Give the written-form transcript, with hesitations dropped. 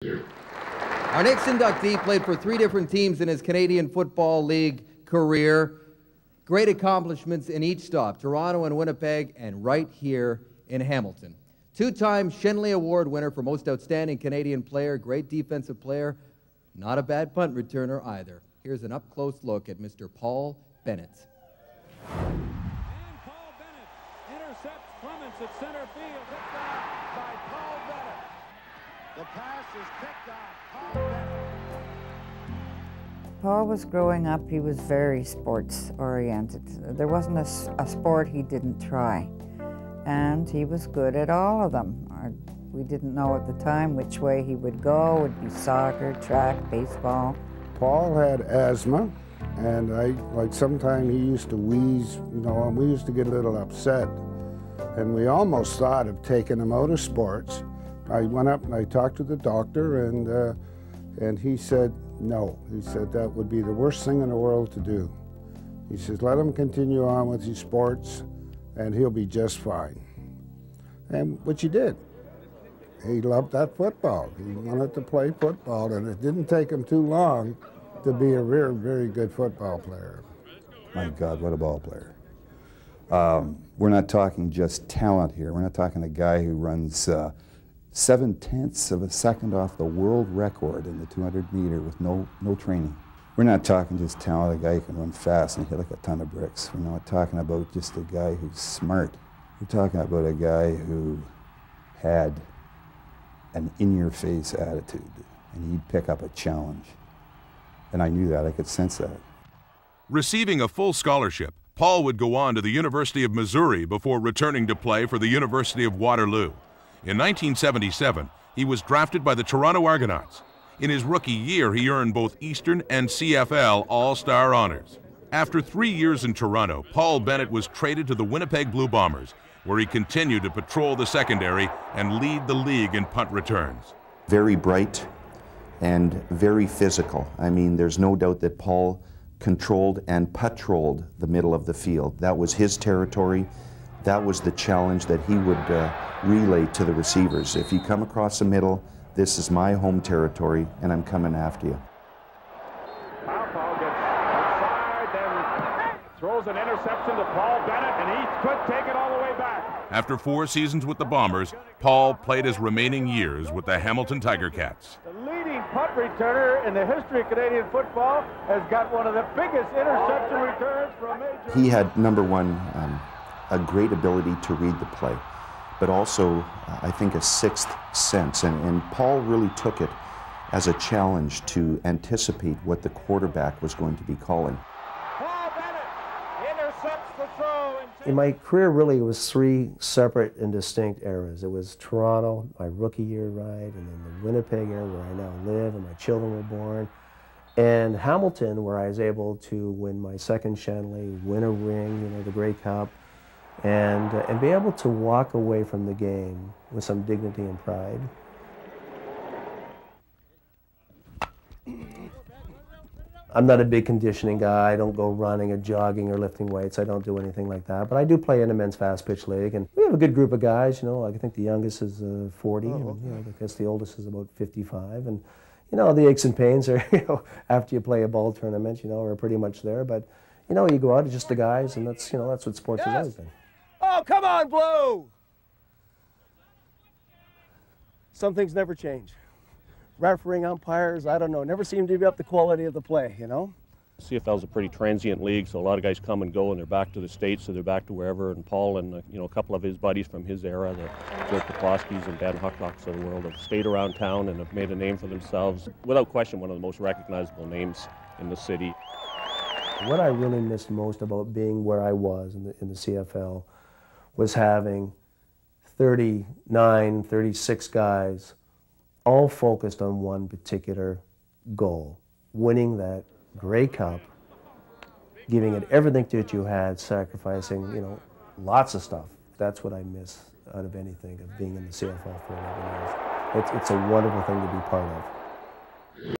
Our next inductee played for 3 different teams in his Canadian Football League career. Great accomplishments in each stop, Toronto and Winnipeg, and right here in Hamilton. 2-time Shenley Award winner for Most Outstanding Canadian Player, great defensive player, not a bad punt returner either. Here's an up-close look at Mr. Paul Bennett. And Paul Bennett intercepts Clements at center field, picked off by Paul Bennett. The pass is picked off Paul Bennett. Paul was growing up, he was very sports-oriented. There wasn't a sport he didn't try, and he was good at all of them. We didn't know at the time which way he would go. It would be soccer, track, baseball. Paul had asthma, and sometimes he used to wheeze, and we used to get a little upset. And we almost thought of taking him out of sports. I went up and I talked to the doctor, and he said no. He said that would be the worst thing in the world to do. He says, let him continue on with his sports, and he'll be just fine. And which he did. He loved that football. He wanted to play football, and it didn't take him too long to be a very, very good football player. My God, what a ball player. We're not talking just talent here. We're not talking a guy who runs 0.7 of a second off the world record in the 200-meter with no training. We're not talking just talent, a guy who can run fast and hit like a ton of bricks. We're not talking about just a guy who's smart. We're talking about a guy who had an in-your-face attitude, and he'd pick up a challenge. And I knew that, I could sense that. Receiving a full scholarship, Paul would go on to the University of Missouri before returning to play for the University of Waterloo. In 1977, he was drafted by the Toronto Argonauts. In his rookie year, he earned both Eastern and CFL All-Star honors. After 3 years in Toronto, Paul Bennett was traded to the Winnipeg Blue Bombers, where he continued to patrol the secondary and lead the league in punt returns. Very bright and very physical. I mean, there's no doubt that Paul controlled and patrolled the middle of the field. That was his territory. That was the challenge that he would relay to the receivers. If you come across the middle, this is my home territory, and I'm coming after you. Paul gets outside, then throws an interception to Paul Bennett, and he could take it all the way back. After 4 seasons with the Bombers, Paul played his remaining years with the Hamilton Tiger Cats. The leading punt returner in the history of Canadian football has got one of the biggest interception returns for a major. He had, number one, a great ability to read the play, but also, I think, a sixth sense. And Paul really took it as a challenge to anticipate what the quarterback was going to be calling. Paul Bennett intercepts the throw. In my career, really, it was 3 separate and distinct eras. It was Toronto, my rookie year ride, and then the Winnipeg era where I now live and my children were born, and Hamilton, where I was able to win my second Shenley, win a ring, the Grey Cup, and be able to walk away from the game with some dignity and pride. I'm not a big conditioning guy. I don't go running or jogging or lifting weights. I don't do anything like that. But I do play in a men's fast pitch league, and we have a good group of guys. I think the youngest is 40, and I guess the oldest is about 55. And the aches and pains are, after you play a ball tournament, are pretty much there. But you go out, it's just the guys, and that's that's what sports has always been. Oh, come on, Blue! Some things never change. Refereeing, umpires, I don't know, never seem to be up the quality of the play, CFL is a pretty transient league, so a lot of guys come and go, and they're back to the States, so they're back to wherever. And Paul and a couple of his buddies from his era, the Dirk Kaploskis and Dan Hucklocks of the world, have stayed around town and have made a name for themselves. Without question, one of the most recognizable names in the city. What I really missed most about being where I was in the CFL was having 39, 36 guys all focused on one particular goal, winning that Grey Cup, giving it everything that you had, sacrificing, lots of stuff. That's what I miss out of anything, of being in the CFL for 11 years. It's a wonderful thing to be part of.